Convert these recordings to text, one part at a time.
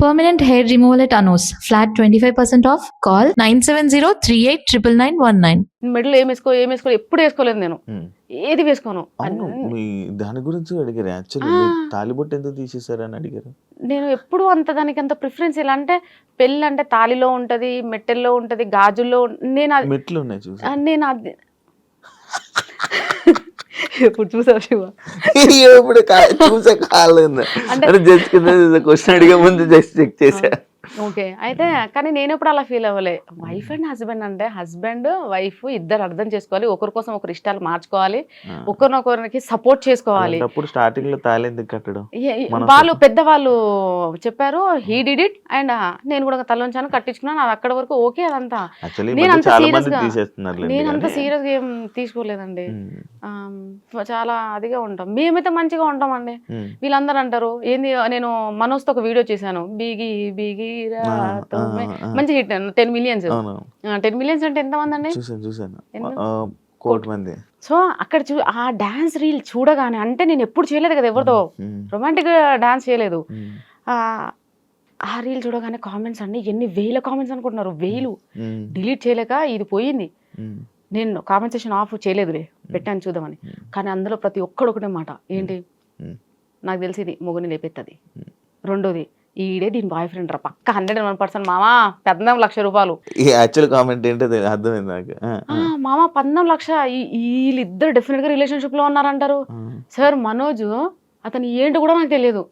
Permanent hair removal at Anos. Flat 25% off. Call 970389919. మెడలో ఏం వేసుకో ఎప్పుడు వేసుకోలేదు నేను. ఏది వేసుకోను. అవును. మీ దాని గురించి అడిగారు యాక్చువల్లీ. ఆ! మీరు తాళిబొట్టు ఎందుకు తీసేశారని అడిగారు? నేను ఎప్పుడు దానికి అంత ప్రిఫరెన్స్ ఎలా అంటే పెళ్ళి అంటే తాళిలో ఉంటది, మెట్టెల్లో ఉంటది, గాజుల్లో మెట్లు ఉన్నాయి చూసా. నేను అది ఎప్పుడు చూసావు శివ? ఇప్పుడు చూసా కాలేదు అంటే జస్ట్ క్వశ్చన్ అడిగే ముందు జస్ట్ చెక్ చేసా. ఓకే. అయితే కానీ నేను ఎప్పుడు అలా ఫీల్ అవ్వలే. వైఫ్ అండ్ హస్బెండ్ అంటే హస్బెండ్ వైఫ్ ఇద్దరు అర్థం చేసుకోవాలి, ఒకరి కోసం ఒకరి ఇష్టాలు మార్చుకోవాలి, ఒకరినొకరికి సపోర్ట్ చేసుకోవాలి. అప్పుడు స్టార్టింగ్ లో తాళి ఎందుకు కట్టడం? వాళ్ళు పెద్దవాళ్ళు చెప్పారు, హీ డిడ్ ఇట్ అండ్ నేను కూడా తలొంచాను కట్టించుకున్నాను. అది అక్కడ వరకు ఓకే. అదంతా నేను అంత సీరియస్ గా ఏం తీసుకోలేదండి. చాలా అదిగా ఉంటాం, మేమైతే మంచిగా ఉంటామండి. వీళ్ళందరూ అంటారు ఏంది, నేను మనోజ్తో ఒక వీడియో చేశాను, బీగి బీగి మంచి హిట్ 10 మిలియన్స్. 10 మిలియన్స్ అంటే ఎంత మంది అండి? సో అక్కడ ఆ డాన్స్ రీల్ చూడగానే, అంటే నేను ఎప్పుడు చేయలేదు కదా ఎవరితో రొమాంటిక్ డాన్స్ చేయలేదు. ఆ రీల్ చూడగానే కామెంట్స్ అండి ఎన్ని వేల కామెంట్స్ అనుకుంటున్నారు, వేలు. డిలీట్ చేయలేక ఇది పోయింది. నేను కామెంట్ సెక్షన్ ఆఫ్ చేయలేదులే, పెట్టాను చూద్దామని. కానీ అందులో ప్రతి ఒక్కడొకటే మాట ఏంటి, నాకు తెలిసి ఇది మొగుని లేపెత్తది, రెండోది ఈడే దీని బాయ్ ఫ్రెండ్ రా పక్క 101% మామా 14 లక్షల రూపాయలు. యాక్చువల్ కామెంట్ ఏంటో అర్థమైంది నాకు. మామా 14 లక్ష, వీళ్ళిద్దరు డెఫినెట్ గా రిలేషన్షిప్ లో ఉన్నారంటారు. సార్ మనోజ్ అతను ఏంటో కూడా నాకు తెలియదు.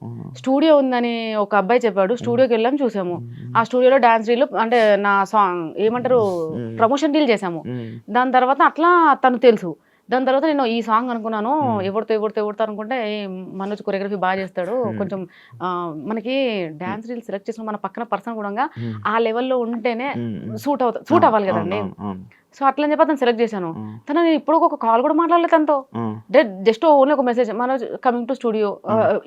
స్టూడియో ఉందని ఒక అబ్బాయి చెప్పాడు, స్టూడియోకి వెళ్ళాము చూసాము. ఆ స్టూడియోలో డాన్స్ రీల్ అంటే నా సాంగ్ ఏమంటారు ప్రమోషన్ రీల్ చేసాము. దాని తర్వాత అట్లా తను తెలుసు. దాని తర్వాత నేను ఈ సాంగ్ అనుకున్నాను, ఎవరితో అనుకుంటే మనోజ్ కొరియోగ్రఫీ బాగా చేస్తాడు, కొంచెం మనకి డాన్స్ రీల్ సెలెక్ట్ చేసుకుని మన పక్కన పర్సన్ కూడా ఆ లెవెల్లో ఉంటేనే సూట్ అవ్వాలి కదండి. సో అట్లని చెప్పి అతను సెలెక్ట్ చేశాను. తను నేను ఇప్పుడు ఒక కాల్ కూడా మాట్లాడలేదు తనతో, జస్ట్ ఓన్లీ ఒక message, Manoj coming to studio,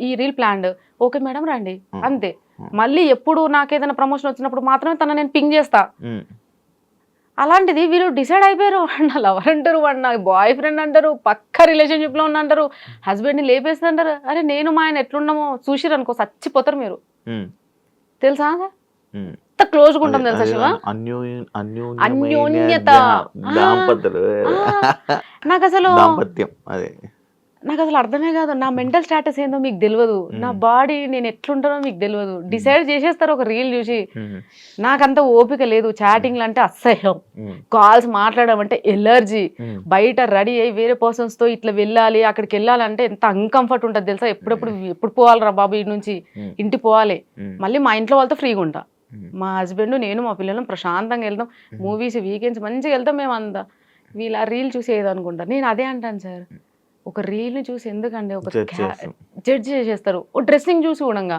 ఈ రీల్ ప్లాన్డ్, ఓకే మేడం రండి, అంతే. మళ్ళీ ఎప్పుడు నాకేదైనా ప్రమోషన్ వచ్చినప్పుడు మాత్రమే తన నేను పింగ్ చేస్తా. అలాంటిది వీళ్ళు డిసైడ్ అయిపోయారు, నా లవర్ అంటారు, వాడు నా బాయ్ ఫ్రెండ్ అంటారు, పక్క రిలేషన్షిప్ లో ఉన్న అంటారు, హస్బెండ్ ని లేపేస్తా అంటారు. అరే నేను మా ఆయన ఎట్లున్నామో చూసిరు అనుకో చచ్చిపోతారు మీరు. తెలుసా ఎంత క్లోజ్ గా ఉంటాం తెలుసా శివ, అన్యోన్యత. నాకు అసలు అర్థమే కాదు, నా మెంటల్ స్టాటస్ ఏందో మీకు తెలియదు, నా బాడీ నేను ఎట్లుంటానో మీకు తెలియదు. డిసైడ్ చేసేస్తారు ఒక రీల్ చూసి. నాకంత ఓపిక లేదు, చాటింగ్లు అంటే అసహ్యం, కాల్స్ మాట్లాడడం అంటే ఎలర్జీ. బయట రెడీ అయ్యి వేరే పర్సన్స్ తో ఇట్లా వెళ్ళాలి, అక్కడికి వెళ్ళాలంటే ఎంత అన్కంఫర్ట్ ఉంటుంది తెలుసా. ఎప్పుడు పోవాలరా బాబు ఇంటి నుంచి, ఇంటికి పోవాలి, మళ్ళీ మా ఇంట్లో వాళ్ళతో ఫ్రీగా ఉంటా. మా హస్బెండ్ నేను మా పిల్లలు ప్రశాంతంగా వెళ్తాం, మూవీస్ వీకెండ్స్ మంచిగా వెళ్తాం మేము అంతా. వీళ్ళు ఆ రీల్ చూసి ఏదనుకుంటా. నేను అదే అంటాను సార్, ఒక రీల్ని చూసి ఎందుకండి ఒక జడ్జ్ చేసేస్తారు. ఓ డ్రెస్సింగ్ చూసి కూడా,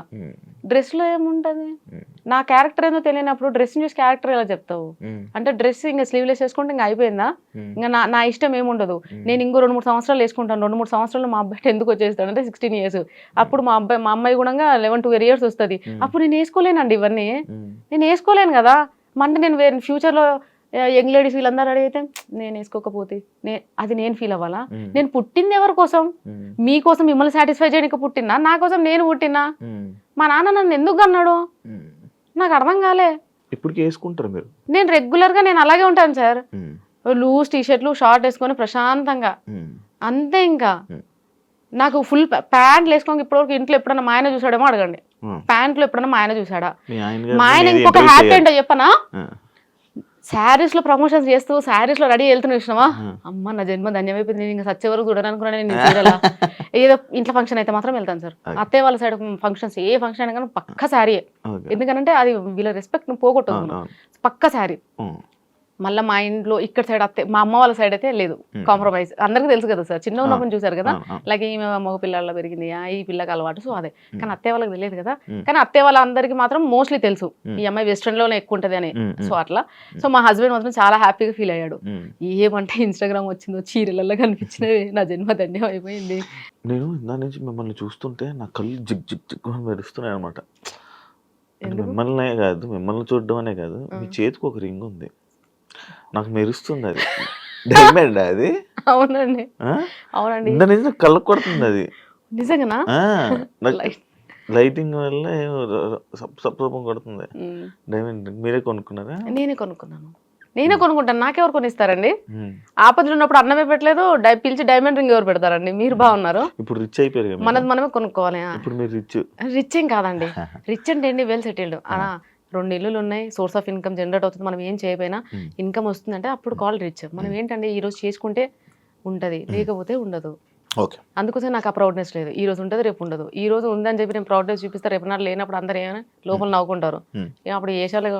డ్రెస్ లో ఏముంటది, నా క్యారెక్టర్ ఏందో తెలియనప్పుడు డ్రెస్ చూసి క్యారెక్టర్ ఎలా చెప్తావు? అంటే డ్రెస్ ఇంకా స్లీవ్లెస్ వేసుకుంటే ఇంకా అయిపోయిందా? ఇంకా నా ఇష్టం ఏముండదు. నేను ఇంకో 2-3 సంవత్సరాలు వేసుకుంటాను, 2-3 సంవత్సరాలు మా అబ్బాయి ఎందుకు వచ్చేస్తాడు అంటే 16 years. అప్పుడు మా అమ్మాయి కూడా 11-12 years వస్తుంది. అప్పుడు నేను వేసుకోలేనండి ఇవన్నీ, నేను వేసుకోలేను కదా. అంటే నేను వేరే ఫ్యూచర్లో యంగ్ లేడీస్ వీళ్ళందరూ అడిగితే నేను వేసుకోకపోతే అది నేను ఫీల్ అవ్వాలా? నేను పుట్టింది ఎవరి కోసం? మీకోసం, మిమ్మల్ని సాటిస్ఫై చేయడానికి పుట్టినా, నా కోసం నేను పుట్టినా? మా నాన్న నన్ను ఎందుకు అన్నాడు నాకు అర్థం కాలే. ఇప్పుడు వేసుకుంటారు మీరు? నేను రెగ్యులర్ గా నేను అలాగే ఉంటాను సార్, లూజ్ టీషర్ట్లు షార్ట్ వేసుకొని ప్రశాంతంగా అంతే. ఇంకా నాకు ఫుల్ ప్యాంట్లు వేసుకోక ఇప్పటివరకు ఇంట్లో ఎప్పుడన్నా మా ఆయన చూసాడేమో అడగండి, ప్యాంట్లు ఎప్పుడన్నా మా ఆయన చూసాడా? మా ఆయన ఇంకొక హ్యాపీ ఏంటో చెప్పనా, శారీస్ లో ప్రమోషన్స్ చేస్తూ శారీస్ లో రెడీ వెళ్తున్నా చూసినావా, అమ్మ నా జన్మ ధన్యమైపోయింది, నేను ఇంకా సచ్చే వరకు చూడాలనుకున్నాను. నేను చీరలా ఏదో ఇంట్లో ఫంక్షన్ అయితే మాత్రం వెళ్తాను సార్. అత్తయ్య వాళ్ళ సైడ్ ఫంక్షన్స్ ఏ ఫంక్షన్ అయినా కానీ పక్క శారీ, ఎందుకంటే అది వీళ్ళ రెస్పెక్ట్ పోగొట్టదు, పక్క శారీ. మళ్ళీ మా ఇంట్లో ఇక్కడ సైడ్ మా అమ్మ వాళ్ళ సైడ్ అయితే లేదు కాంప్రమైజ్. అందరికీ తెలుసు కదా సార్, చిన్న ఉన్నప్పుడు చూసారు కదా, లైక్ ఈమె మగ పిల్లల్లో పెరిగింది, ఈ పిల్లకి అలవాటు, సో అదే. కానీ అత్తయ్య వాళ్ళకి తెలియదు కదా. కానీ అత్తయ్య వాళ్ళందరికీ మాత్రం మోస్ట్లీ తెలుసు ఈ అమ్మాయి వెస్ట్రన్ లోనే ఎక్కువ ఉంటది అని. సో అట్లా. సో మా హస్బెండ్ మాత్రం చాలా హ్యాపీగా ఫీల్ అయ్యాడు. ఏమంటే ఇన్స్టాగ్రామ్ వచ్చిందో చీరలలో కనిపించినవి, నా జన్మ ధన్యం అయిపోయింది. నేను ఇందా నుంచి మిమ్మల్ని చూస్తుంటే నా కళ్ళు జిగ్ జిగ్ జిగ్ మెరుస్తున్నాయి అనమాట. మిమ్మల్నే కాదు, మిమ్మల్ని చూడడం అనే కాదు, మీ చేతికి ఒక రింగ్ ఉంది, నాకు మెరుస్తుంది. అది డైమండ్ అది? అవునండి, అవునండి. కళ్ళకు కొడుతుంది అది నిజంగానా? లైటింగ్ వల్ల సప్రూపం కొడుతుంది. డైమండ్ మీరే కొనుక్కున్నారా? నేనే కొనుక్కున్నాను. నేనే కొనుక్కుంటాను. నాకెవరు కొనిస్తారండి? ఉమ్. ఆపదలో ఉన్నప్పుడు అన్నమే పెట్టలేదు, పిలిచి డైమండ్ రింగ్ ఎవరు పెడతారండి? మీరు బాగున్నారు. ఇప్పుడు రిచ్ అయిపోయారు కదా మనది మీరు. మనమే కొనుక్కోవాలి. ఇప్పుడు మీరు రిచ్. రిచ్ ఏం కాదండి. రిచ్ అంటే ఏంటి, వెల్ సెటిల్డ్. 2 ఇల్లులు ఉన్నాయి, సోర్స్ ఆఫ్ ఇన్కమ్ జనరేట్ అవుతుంది. మనం ఏం చేయకపోయినా ఇన్కమ్ వస్తుందంటే అప్పుడు కాల్ రిచ్. మనం ఏంటంటే ఈ రోజు చేసుకుంటే ఉంటది, లేకపోతే ఉండదు. ఓకే. అందుకోసం నాకు ఆ ప్రౌడ్నెస్ లేదు. ఈ రోజు ఉంటుంది, రేపు ఉండదు. ఈ రోజు ఉందని చెప్పి నేను ప్రౌడ్నెస్ చూపిస్తే రేపు నాడు లేనప్పుడు అందరు ఏమైనా లోపల నవ్వుకుంటారు. అప్పుడు ఏషాలు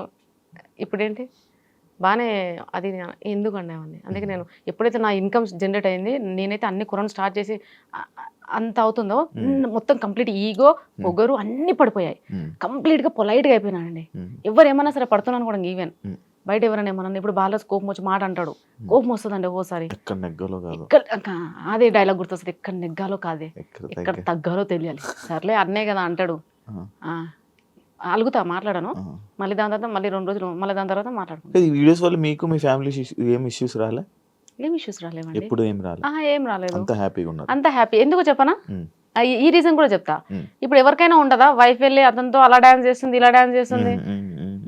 ఇప్పుడేంటి బాగానే అది ఎందుకండి అవన్నీ. అందుకే నేను ఎప్పుడైతే నా ఇన్కమ్ జనరేట్ అయింది, నేనైతే అన్ని కొనడం స్టార్ట్ చేసి అంత అవుతుందో మొత్తం కంప్లీట్ ఈగో పొగరు అన్ని పడిపోయాయి. కంప్లీట్గా పొలైట్గా అయిపోయినానండి. ఎవరు ఏమన్నా సరే పడుతున్నాను కూడా. ఈవెన్ బయట ఎవరైనా ఏమన్నా ఇప్పుడు బాగా కోపం వచ్చి మాట అంటాడు, కోపం వస్తుందండి ఓసారి. అదే డైలాగ్ గుర్తొస్తుంది, ఎక్కడ నెగ్గాలో కాదే ఎక్కడ తగ్గాలో తెలియాలి. సర్లే అన్నే కదా అంటాడు, అలుగుతా, మాట్లాడాను. మళ్ళీ దాని తర్వాత మళ్ళీ 2 రోజులు మళ్ళీ దాని తర్వాత మాట్లాడుకుంటాను. ఈ వీడియోస్ వల్ల మీకు మీ ఫ్యామిలీ ఏం ఇష్యూస్ రాలే? ఏం ఇష్యూస్ రాలేవండి. ఎప్పుడు ఏం రాలేదు. ఏం రాలేదు. అంత హ్యాపీగా ఉన్నారు. అంత హ్యాపీ. ఎందుకు చెప్పనా? ఈ రీజన్ కూడా చెప్తా. ఇప్పుడు ఎవరికైనా ఉండదా, వైఫ్ వెళ్ళి అతనితో అలా డాన్స్ చేస్తుంది, ఇలా డాన్స్ చేస్తుంది.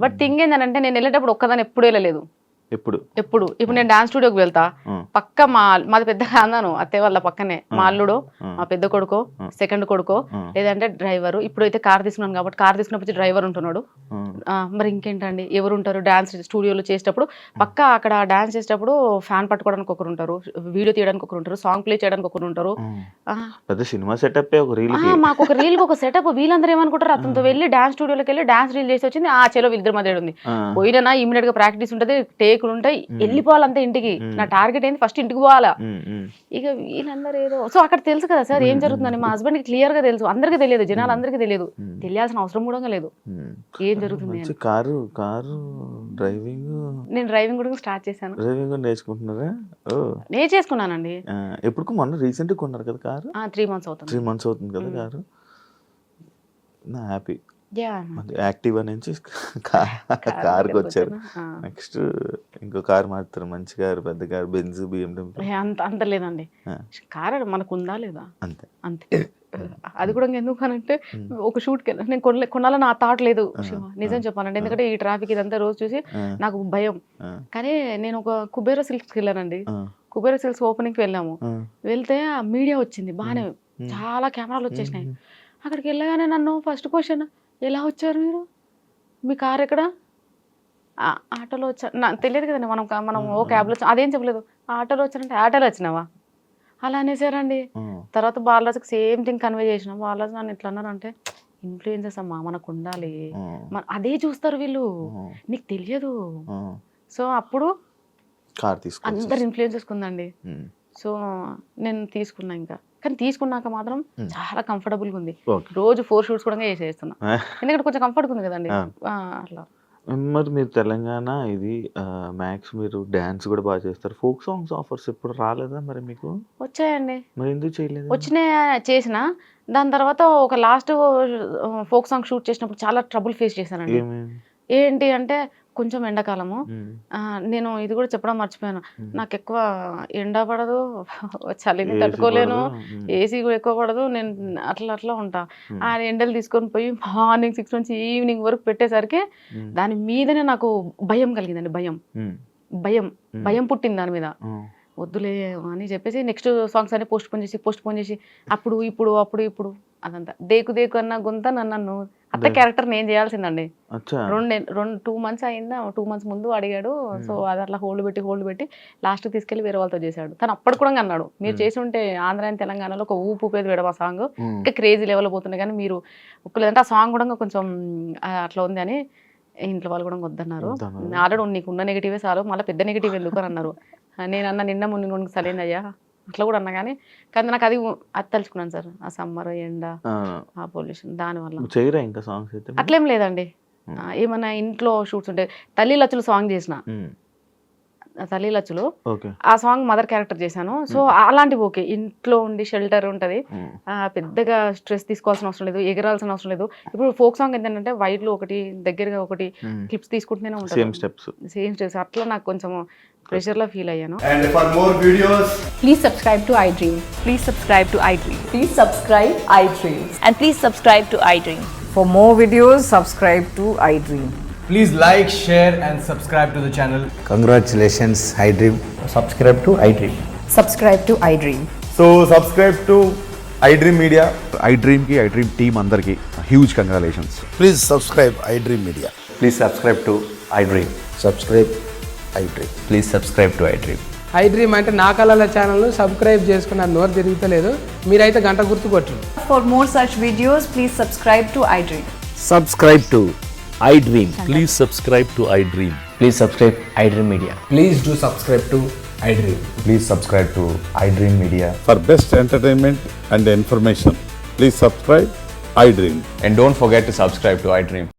బట్ థింగ్ ఏంటంటే నేను వెళ్ళేటప్పుడు ఒక్కదాన్ని ఎప్పుడు వెళ్ళలేదు. ఎప్పుడు ఇప్పుడు నేను డాన్స్ స్టూడియోకి వెళ్తా, పక్క మాది పెద్ద కాందాను అత్తే వాళ్ళ పక్కనే మా అల్లుడు, మా పెద్ద కొడుకో, సెకండ్ కొడుకో, లేదంటే డ్రైవరు. ఇప్పుడు అయితే కార్ తీసుకున్నాను కాబట్టి కార్ తీసుకున్నప్పుడు డ్రైవర్ ఉంటున్నాడు. మరి ఇంకేంటండి ఎవరు ఉంటారు? డాన్స్ స్టూడియోలో చేసేటప్పుడు పక్క అక్కడ డాన్స్ చేసేటప్పుడు ఫ్యాన్ పట్టుకోవడానికి ఒకరు ఉంటారు, వీడియో తీయడానికి ఒకరు ఉంటారు, సాంగ్ ప్లే చేయడానికి ఒకరు ఉంటారు. సినిమా సెటప్ మాకు ఒక రీల్ ఒక సెటప్. వీళ్ళందరూ ఏమనుకుంటారు, అతనితో వెళ్ళి డాన్స్ స్టూడియోలోకి వెళ్ళి డాన్స్ రీల్ చేసి వచ్చింది, చెలో వీళ్ళిద్దరి మధ్య ఉంది. పోయినా ఇమీడియట్ గా ప్రాక్టీస్ ఉంటుంది, టేకులు ఉంటాయి, వెళ్ళిపోవాలంటే ఇంటికి. నా టార్గెట్ ఏంటి, ఫస్ట్ ఇంటికి పోవాలా. ఇక వీళ్ళందరూ ఏదో సో అక్కడ తెలుసు కదా సార్ ఏం జరుగుతుందని. మా హస్బెండ్ కి క్లియర్ గా తెలుసు, అందరికీ తెలియదు, జనాలు అందరికీ తెలియదు, తెలియాల్సిన అవసరం కూడా లేదు ఏం జరుగుతుంది అని. నేను డ్రైవింగ్ కూడా స్టార్ట్ చేశాను. నేర్చేసుకున్నానండి. ఎప్పుడు మొన్న రీసెంట్ గా కొన్నారు కదా కారు? 3 months అవుతుంది. 3 months అవుతుంది కదా కారు. నా హ్యాపీ. యాక్టివా నుంచి కార్కి వచ్చారు. నెక్స్ట్ ఇంకో కార్ మారుతారు, మంచి కారు, పెద్ద కారు, బెంజ్, BMW. అంత లేదండి. కార్ మనకు ఉందా లేదా అంతే అంతే. అది కూడా ఎందుకు అనంటే ఒక షూట్కి నేను కొనాలని నా థాట్ లేదు నిజం చెప్పానండి. ఎందుకంటే ఈ ట్రాఫిక్ ఇదంతా రోజు చూసి నాకు భయం. కానీ నేను ఒక కుబేరా సిల్క్స్కి వెళ్ళానండి. కుబేరా సిల్క్స్ ఓపెనింగ్కి వెళ్ళాము. వెళ్తే ఆ మీడియా వచ్చింది బాగానే, చాలా కెమెరాలు వచ్చేసినాయి. అక్కడికి వెళ్ళగానే నన్ను ఫస్ట్ క్వశ్చన్, ఎలా వచ్చారు మీరు, మీ కార్ ఎక్కడ? ఆటోలో వచ్చా, నాకు తెలియదు కదండి. మనం ఓ క్యాబ్లో వచ్చా, అదేం చెప్పలేదు. ఆటోలో వచ్చారంటే ఆటోలో వచ్చినావా అలా అనేసారండి. తర్వాత బాలరాజుకి సేమ్ థింగ్ కన్వే చేసిన. బాలరాజు నన్ను ఎట్లా అన్నారంటే, ఇన్ఫ్లుయెన్సెస్ అమ్మా, మనకు ఉండాలి, అదే చూస్తారు వీళ్ళు, నీకు తెలియదు. సో అప్పుడు అందరు ఇన్ఫ్లుయెన్సెస్ ఉందండి. సో నేను తీసుకున్నా ఇంకా. కానీ తీసుకున్నాక మాత్రం చాలా కంఫర్టబుల్గా ఉంది. రోజు 4 షూట్స్ కూడా చేసేస్తున్నా, ఎందుకంటే కొంచెం కంఫర్ట్గా ఉంది కదండి అట్లా. మరి మీరు తెలంగాణ ఇది మ్యాక్స్ మీరు డాన్స్ కూడా బాగా చేస్తారు. ఫోక్ సాంగ్స్ ఆఫర్స్ ఎప్పుడు రాలేదా మరి మీకు? వచ్చాయండి. మరి ఎందుకు చేయలేదు? వచ్చినాయి, చేసిన. దాని తర్వాత ఒక లాస్ట్ ఫోక్ సాంగ్ షూట్ చేసినప్పుడు చాలా ట్రబుల్ ఫేస్ చేశానండి. ఏంటి అంటే కొంచెం ఎండాకాలము, నేను ఇది కూడా చెప్పడం మర్చిపోయాను, నాకు ఎక్కువ ఎండ పడదు, చలిని తట్టుకోలేను, ఏసీ కూడా ఎక్కువ పడదు, నేను అట్లా ఉంటా. ఆ ఎండలు తీసుకొని పోయి మార్నింగ్ 6 నుంచి ఈవినింగ్ వరకు పెట్టేసరికి దాని మీదనే నాకు భయం కలిగిందండి. భయం పుట్టింది దాని మీద. వద్దులే అని చెప్పేసి నెక్స్ట్ సాంగ్స్ అన్ని పోస్ట్ పోన్ చేసి అప్పుడు ఇప్పుడు అదంతా దేకు అన్న గుంత నన్ను అట్లా క్యారెక్టర్ నేను చేయాల్సిందండి. 2 months అయిందా, 2 months ముందు అడిగాడు. సో అది అట్లా హోల్డ్ పెట్టి లాస్ట్కి తీసుకెళ్లి వేరే వాళ్ళతో చేశాడు. తను అప్పుడు కూడా అన్నాడు, మీరు చేసి ఉంటే ఆంధ్ర అండ్ తెలంగాణలో ఒక ఊపేది వేయడం ఆ సాంగ్ ఇంకా క్రేజీ లెవెల్ పోతుంది, కానీ మీరు ఒక్కలేదంటే ఆ సాంగ్ కూడా కొంచెం అట్లా ఉంది అని ఇంట్లో వాళ్ళు కూడా వద్దన్నారు. ఆల్రెడీ నీకు ఉన్న నెగిటివే చాలు, మళ్ళీ పెద్ద నెగిటివ్ ఎందుకు అని అన్నారు. నేను అన్న నిన్న ముందు సరైనదయ్యా అట్లా కూడా అన్నా, కానీ నాకు అది తలుచుకున్నాను సార్. ఆ సమ్మర్, ఎండ, ఆ పొల్యూషన్, దానివల్ల ఇంకా సాంగ్స్ అయితే అట్లేం లేదండి. ఏమన్నా ఇంట్లో షూట్స్ ఉంటే తల్లి లచ్చులు సాంగ్ చేసిన, తల్లిలచ్చులో ఓకే. ఆ సాంగ్ మదర్ క్యారెక్టర్ చేశాను. సో అలాంటివి ఓకే, ఇంట్లో ఉండి షెల్టర్ ఉంటది, పెద్దగా స్ట్రెస్ తీసుకోవాల్సిన అవసరం లేదు, ఎగరాల్సిన అవసరం లేదు. ఇప్పుడు ఫోక్ సాంగ్ ఏంటంటే వైడ్లో ఒకటి దగ్గరగా ఒకటి క్లిప్స్ తీసుకుంటూనే సేమ్ ఉంటాను, స్టెప్స్. Same steps. అట్లా నాకు కొంచెం ప్రెషర్ లో ఫీల్ అయ్యాను. And for more videos, Please subscribe to iDream. Please subscribe to iDream. Please subscribe iDream. And please subscribe to iDream. For more videos, subscribe to iDream. please like, share, and subscribe to the channel. Congratulations, iDream. Subscribe to iDream. Subscribe to iDream. So subscribe to iDream Media. iDream ki iDream team andarki huge congratulations. Please subscribe iDream Media. Please subscribe to iDream. Subscribe iDream. Please subscribe to iDream. iDream అంటే నా కళల channel subscribe చేసుకున్న నోరు తిరుగుతలేదు, మీరైతే గంట గుర్తు కొట్టండి. For more such videos, please subscribe to iDream. Subscribe to iDream. Please subscribe to iDream. Please subscribe iDream Media. Please do subscribe to iDream. Please subscribe to iDream Media. For best entertainment and information, please subscribe iDream. And don't forget to subscribe to iDream.